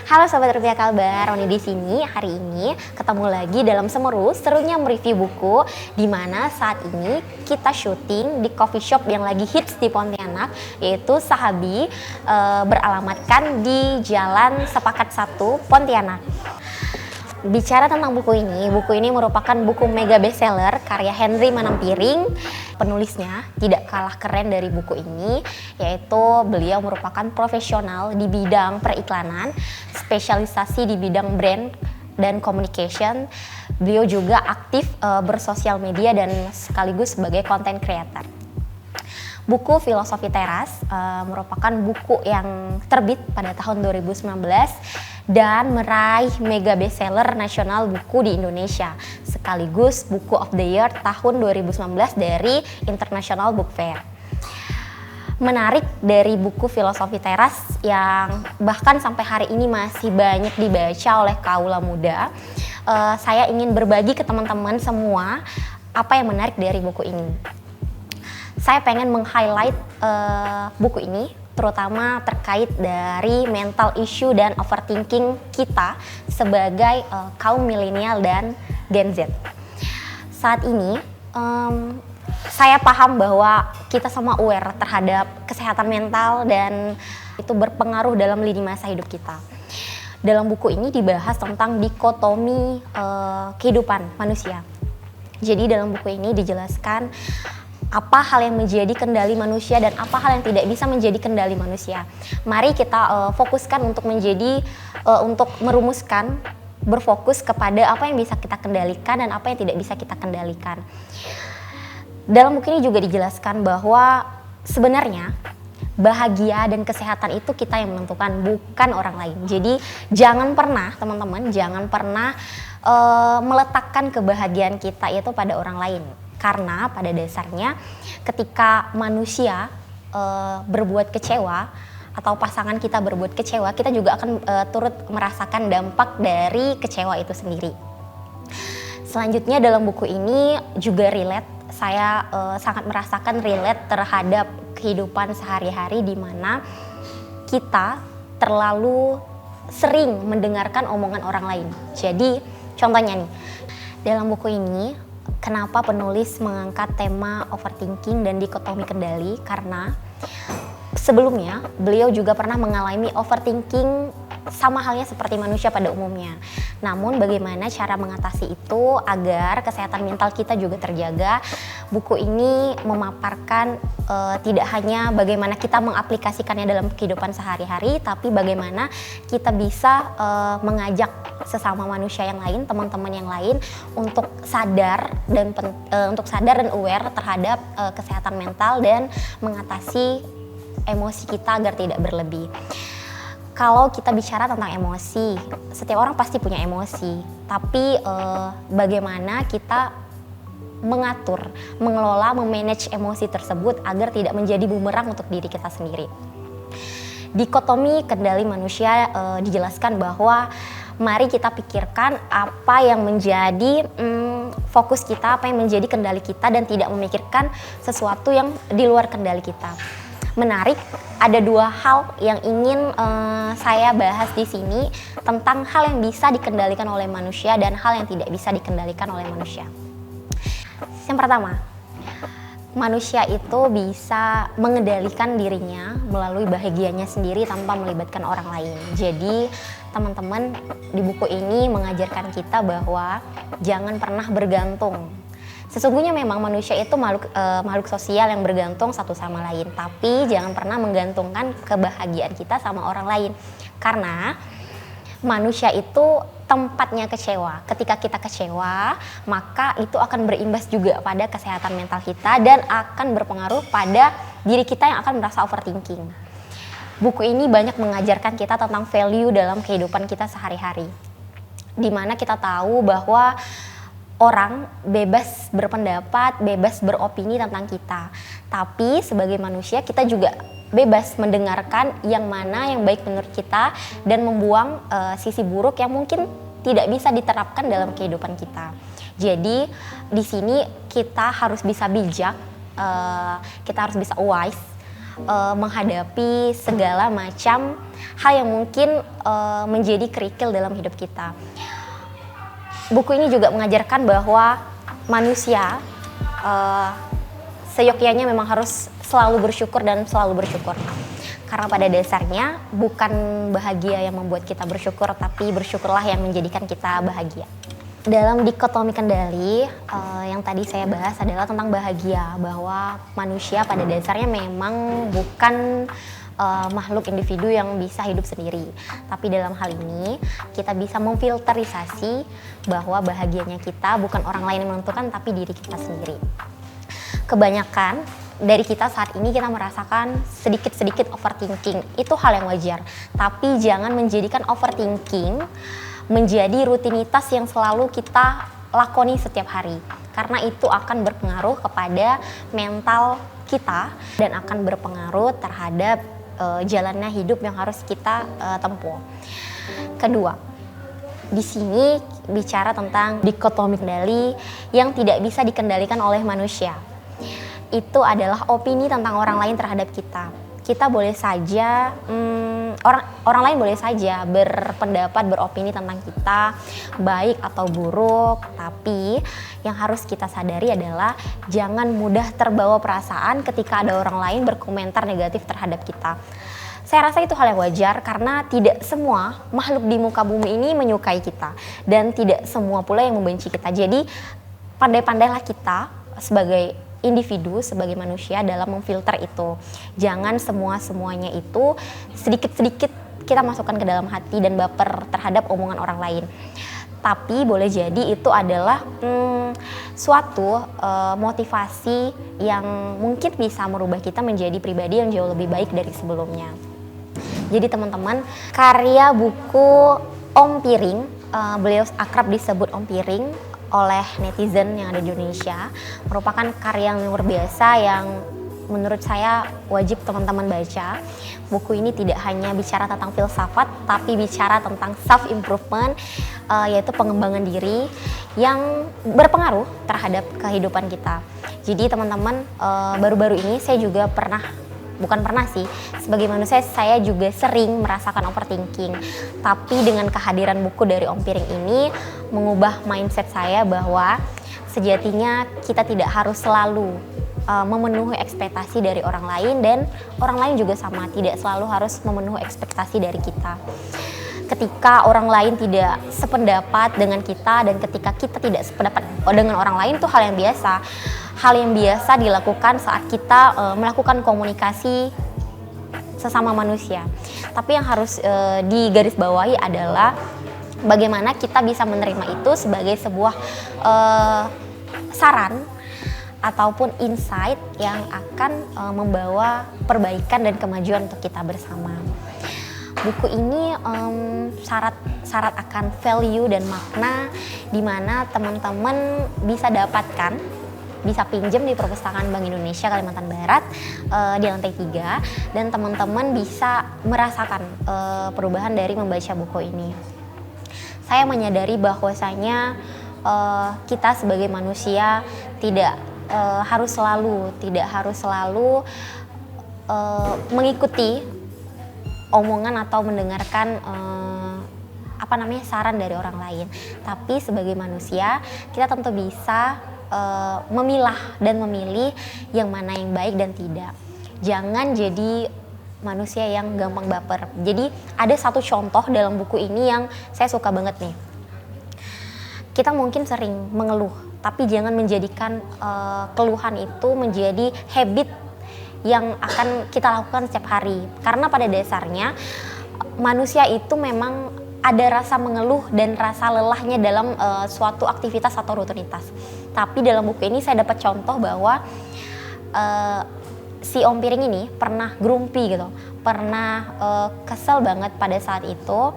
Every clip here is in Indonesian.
Halo Sobat Rupiah Kalbar, Roni di sini. Hari ini ketemu lagi dalam Semeru, serunya mereview buku, di mana saat ini kita syuting di coffee shop yang lagi hits di Pontianak, yaitu Sahabi, beralamatkan di Jalan Sepakat 1, Pontianak. Bicara tentang buku ini merupakan buku mega bestseller karya Henry Manampiring. Penulisnya tidak kalah keren dari buku ini, yaitu beliau merupakan profesional di bidang periklanan, spesialisasi di bidang brand dan communication. Beliau juga aktif bersosial media dan sekaligus sebagai content creator. Buku Filosofi Teras merupakan buku yang terbit pada tahun 2019 dan meraih mega bestseller nasional buku di Indonesia, sekaligus Buku of the Year tahun 2019 dari International Book Fair. Menarik dari buku Filosofi Teras yang bahkan sampai hari ini masih banyak dibaca oleh kaula muda, saya ingin berbagi ke teman-teman semua apa yang menarik dari buku ini. Saya pengen meng-highlight buku ini, terutama terkait dari mental issue dan overthinking kita sebagai kaum milenial dan Gen Z. Saat ini saya paham bahwa kita semua aware terhadap kesehatan mental dan itu berpengaruh dalam lini masa hidup kita. Dalam buku ini dibahas tentang dikotomi kehidupan manusia. Jadi dalam buku ini dijelaskan apa hal yang menjadi kendali manusia dan apa hal yang tidak bisa menjadi kendali manusia. Mari kita fokuskan untuk untuk merumuskan, berfokus kepada apa yang bisa kita kendalikan dan apa yang tidak bisa kita kendalikan. Dalam buku ini juga dijelaskan bahwa sebenarnya bahagia dan kesehatan itu kita yang menentukan, bukan orang lain. Jadi jangan pernah teman-teman, meletakkan kebahagiaan kita itu pada orang lain. Karena pada dasarnya ketika manusia berbuat kecewa atau pasangan kita berbuat kecewa, kita juga akan turut merasakan dampak dari kecewa itu sendiri. Selanjutnya dalam buku ini juga relate, saya sangat merasakan relate terhadap kehidupan sehari-hari di mana kita terlalu sering mendengarkan omongan orang lain. Jadi contohnya nih, dalam buku ini kenapa penulis mengangkat tema overthinking dan dikotomi kendali? Karena sebelumnya beliau juga pernah mengalami overthinking sama halnya seperti manusia pada umumnya. Namun bagaimana cara mengatasi itu agar kesehatan mental kita juga terjaga? Buku ini memaparkan tidak hanya bagaimana kita mengaplikasikannya dalam kehidupan sehari-hari, tapi bagaimana kita bisa mengajak sesama manusia yang lain, teman-teman yang lain untuk sadar dan aware terhadap kesehatan mental dan mengatasi emosi kita agar tidak berlebih. Kalau kita bicara tentang emosi, setiap orang pasti punya emosi, tapi bagaimana kita mengatur, mengelola, memanage emosi tersebut agar tidak menjadi bumerang untuk diri kita sendiri. Dikotomi kendali manusia dijelaskan bahwa mari kita pikirkan apa yang menjadi fokus kita, apa yang menjadi kendali kita dan tidak memikirkan sesuatu yang di luar kendali kita. Menarik, ada dua hal yang ingin saya bahas di sini tentang hal yang bisa dikendalikan oleh manusia dan hal yang tidak bisa dikendalikan oleh manusia. Yang pertama, manusia itu bisa mengendalikan dirinya melalui bahagianya sendiri tanpa melibatkan orang lain. Jadi teman-teman, di buku ini mengajarkan kita bahwa jangan pernah bergantung. Sesungguhnya memang manusia itu makhluk sosial yang bergantung satu sama lain, tapi jangan pernah menggantungkan kebahagiaan kita sama orang lain. Karena manusia itu tempatnya kecewa. Ketika kita kecewa, maka itu akan berimbas juga pada kesehatan mental kita dan akan berpengaruh pada diri kita yang akan merasa overthinking. Buku ini banyak mengajarkan kita tentang value dalam kehidupan kita sehari-hari, di mana kita tahu bahwa orang bebas berpendapat, bebas beropini tentang kita. Tapi sebagai manusia kita juga bebas mendengarkan yang mana yang baik menurut kita dan membuang sisi buruk yang mungkin tidak bisa diterapkan dalam kehidupan kita. Jadi di sini kita harus bisa bijak, kita harus bisa wise menghadapi segala macam hal yang mungkin menjadi kerikil dalam hidup kita. Buku ini juga mengajarkan bahwa manusia seyogyanya memang harus selalu bersyukur dan selalu bersyukur. Karena pada dasarnya bukan bahagia yang membuat kita bersyukur, tapi bersyukurlah yang menjadikan kita bahagia. Dalam dikotomi kendali yang tadi saya bahas adalah tentang bahagia, bahwa manusia pada dasarnya memang bukan makhluk individu yang bisa hidup sendiri. Tapi dalam hal ini kita bisa memfilterisasi bahwa bahagianya kita bukan orang lain yang menentukan, tapi diri kita sendiri. Kebanyakan dari kita saat ini kita merasakan sedikit-sedikit overthinking. Itu hal yang wajar. Tapi jangan menjadikan overthinking menjadi rutinitas yang selalu kita lakoni setiap hari. Karena itu akan berpengaruh kepada mental kita dan akan berpengaruh terhadap jalannya hidup yang harus kita tempuh. Kedua, di sini bicara tentang dikotomi kendali yang tidak bisa dikendalikan oleh manusia. Itu adalah opini tentang orang lain terhadap kita. Kita boleh saja, orang lain boleh saja berpendapat, beropini tentang kita, baik atau buruk. Tapi yang harus kita sadari adalah jangan mudah terbawa perasaan ketika ada orang lain berkomentar negatif terhadap kita. Saya rasa itu hal yang wajar karena tidak semua makhluk di muka bumi ini menyukai kita. Dan tidak semua pula yang membenci kita. Jadi pandai-pandailah kita sebagai individu, sebagai manusia dalam memfilter itu. Jangan semuanya itu sedikit-sedikit kita masukkan ke dalam hati dan baper terhadap omongan orang lain. Tapi boleh jadi itu adalah suatu motivasi yang mungkin bisa merubah kita menjadi pribadi yang jauh lebih baik dari sebelumnya. Jadi teman-teman, karya buku Om Piring, beliau akrab disebut Om Piring oleh netizen yang ada di Indonesia, merupakan karya yang luar biasa yang menurut saya wajib teman-teman baca. Buku ini tidak hanya bicara tentang filsafat, tapi bicara tentang self improvement, yaitu pengembangan diri yang berpengaruh terhadap kehidupan kita. Jadi teman-teman, baru-baru ini saya juga sebagai manusia saya juga sering merasakan overthinking. Tapi dengan kehadiran buku dari Om Piring ini mengubah mindset saya bahwa sejatinya kita tidak harus selalu memenuhi ekspektasi dari orang lain, dan orang lain juga sama, tidak selalu harus memenuhi ekspektasi dari kita. Ketika orang lain tidak sependapat dengan kita dan ketika kita tidak sependapat dengan orang lain, itu hal yang biasa. Hal yang biasa dilakukan saat kita melakukan komunikasi sesama manusia. Tapi yang harus digarisbawahi adalah bagaimana kita bisa menerima itu sebagai sebuah saran ataupun insight yang akan membawa perbaikan dan kemajuan untuk kita bersama. Buku ini syarat akan value dan makna di mana teman-teman bisa dapatkan, bisa pinjam di Perpustakaan Bank Indonesia Kalimantan Barat di lantai 3, dan teman-teman bisa merasakan perubahan dari membaca buku ini. Saya menyadari bahwasanya kita sebagai manusia tidak harus selalu mengikuti omongan atau mendengarkan saran dari orang lain. Tapi sebagai manusia kita tentu bisa memilah dan memilih yang mana yang baik dan tidak. Jangan jadi manusia yang gampang baper. Jadi ada satu contoh dalam buku ini yang saya suka banget nih. Kita mungkin sering mengeluh, tapi jangan menjadikan keluhan itu menjadi habit yang akan kita lakukan setiap hari. Karena pada dasarnya manusia itu memang ada rasa mengeluh dan rasa lelahnya dalam suatu aktivitas atau rutinitas. Tapi dalam buku ini saya dapat contoh bahwa si Om Piring ini pernah grumpy gitu, pernah kesel banget pada saat itu,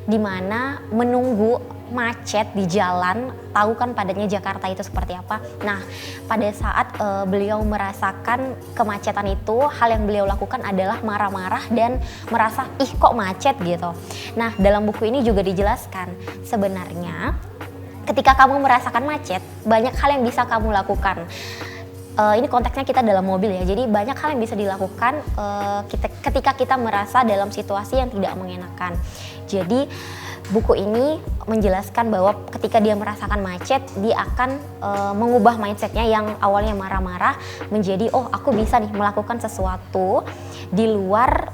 dimana menunggu macet di jalan. Tahu kan padatnya Jakarta itu seperti apa. Nah, pada saat beliau merasakan kemacetan itu, hal yang beliau lakukan adalah marah-marah dan merasa ih kok macet gitu. Nah, dalam buku ini juga dijelaskan sebenarnya ketika kamu merasakan macet, banyak hal yang bisa kamu lakukan. ini konteksnya kita dalam mobil ya, jadi banyak hal yang bisa dilakukan ketika kita merasa dalam situasi yang tidak mengenakan. Jadi buku ini menjelaskan bahwa ketika dia merasakan macet, dia akan mengubah mindsetnya yang awalnya marah-marah menjadi, oh aku bisa nih melakukan sesuatu di luar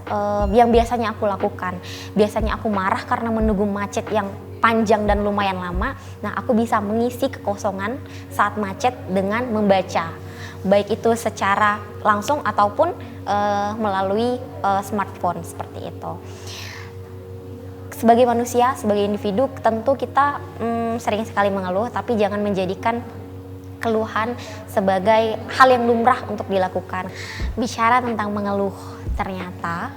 yang biasanya aku lakukan. Biasanya aku marah karena menunggu macet yang panjang dan lumayan lama. Nah, aku bisa mengisi kekosongan saat macet dengan membaca, baik itu secara langsung ataupun melalui smartphone seperti itu. Sebagai manusia, sebagai individu, tentu kita sering sekali mengeluh, tapi jangan menjadikan keluhan sebagai hal yang lumrah untuk dilakukan. Bicara tentang mengeluh, ternyata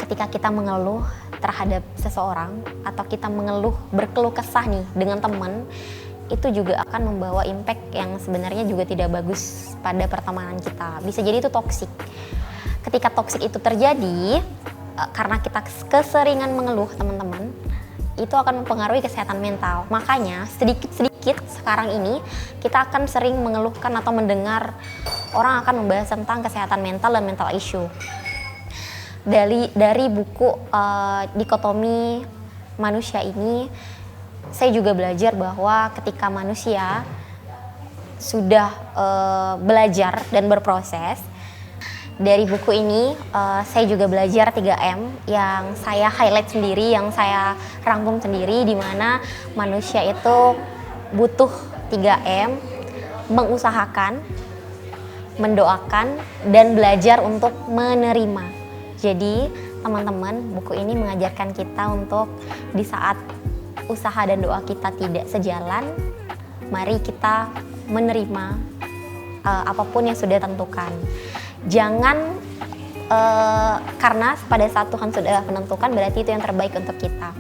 ketika kita mengeluh terhadap seseorang atau kita mengeluh, berkeluh kesah nih dengan teman, itu juga akan membawa impact yang sebenarnya juga tidak bagus pada pertemanan kita. Bisa jadi itu toksik. Ketika toksik itu terjadi, karena kita keseringan mengeluh teman-teman, itu akan mempengaruhi kesehatan mental. Makanya sedikit-sedikit sekarang ini kita akan sering mengeluhkan atau mendengar orang akan membahas tentang kesehatan mental dan mental issue. Dari buku Dikotomi Manusia ini, saya juga belajar bahwa ketika manusia sudah belajar dan berproses, dari buku ini saya juga belajar 3M yang saya highlight sendiri, yang saya rangkum sendiri, di mana manusia itu butuh 3M: mengusahakan, mendoakan, dan belajar untuk menerima. Jadi teman-teman, buku ini mengajarkan kita untuk di saat usaha dan doa kita tidak sejalan, mari kita menerima apapun yang sudah tentukan. Jangan karena pada saat Tuhan sudah menentukan berarti itu yang terbaik untuk kita.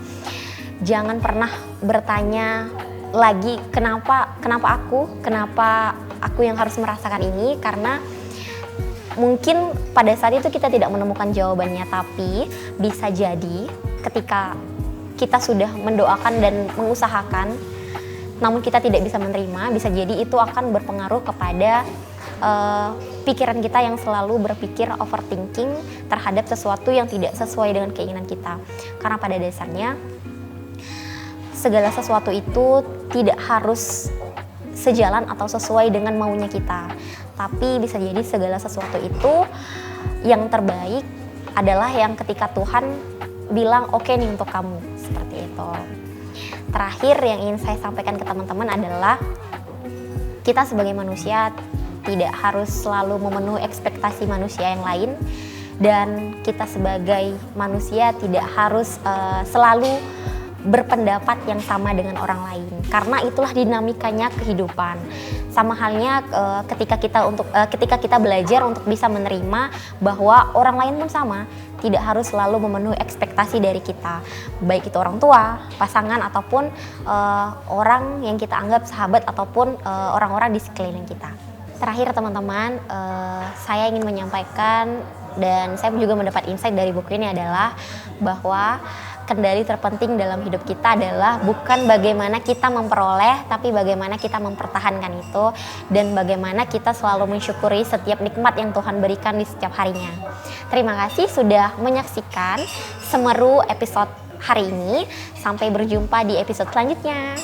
Jangan pernah bertanya lagi kenapa aku yang harus merasakan ini, karena mungkin pada saat itu kita tidak menemukan jawabannya, tapi bisa jadi ketika kita sudah mendoakan dan mengusahakan namun kita tidak bisa menerima, bisa jadi itu akan berpengaruh kepada pikiran kita yang selalu berpikir overthinking terhadap sesuatu yang tidak sesuai dengan keinginan kita. Karena pada dasarnya segala sesuatu itu tidak harus sejalan atau sesuai dengan maunya kita, tapi bisa jadi segala sesuatu itu yang terbaik adalah yang ketika Tuhan bilang oke nih untuk kamu, seperti itu. Terakhir yang ingin saya sampaikan ke teman-teman adalah kita sebagai manusia tidak harus selalu memenuhi ekspektasi manusia yang lain, dan kita sebagai manusia tidak harus selalu berpendapat yang sama dengan orang lain, karena itulah dinamikanya kehidupan. Sama halnya ketika kita belajar untuk bisa menerima bahwa orang lain pun sama, tidak harus selalu memenuhi ekspektasi dari kita, baik itu orang tua, pasangan, ataupun orang yang kita anggap sahabat, ataupun orang-orang di sekeliling kita. Terakhir teman-teman, saya ingin menyampaikan, dan saya juga mendapat insight dari buku ini adalah bahwa kendali terpenting dalam hidup kita adalah bukan bagaimana kita memperoleh, tapi bagaimana kita mempertahankan itu, dan bagaimana kita selalu mensyukuri setiap nikmat yang Tuhan berikan di setiap harinya. Terima kasih sudah menyaksikan Semeru episode hari ini. Sampai berjumpa di episode selanjutnya.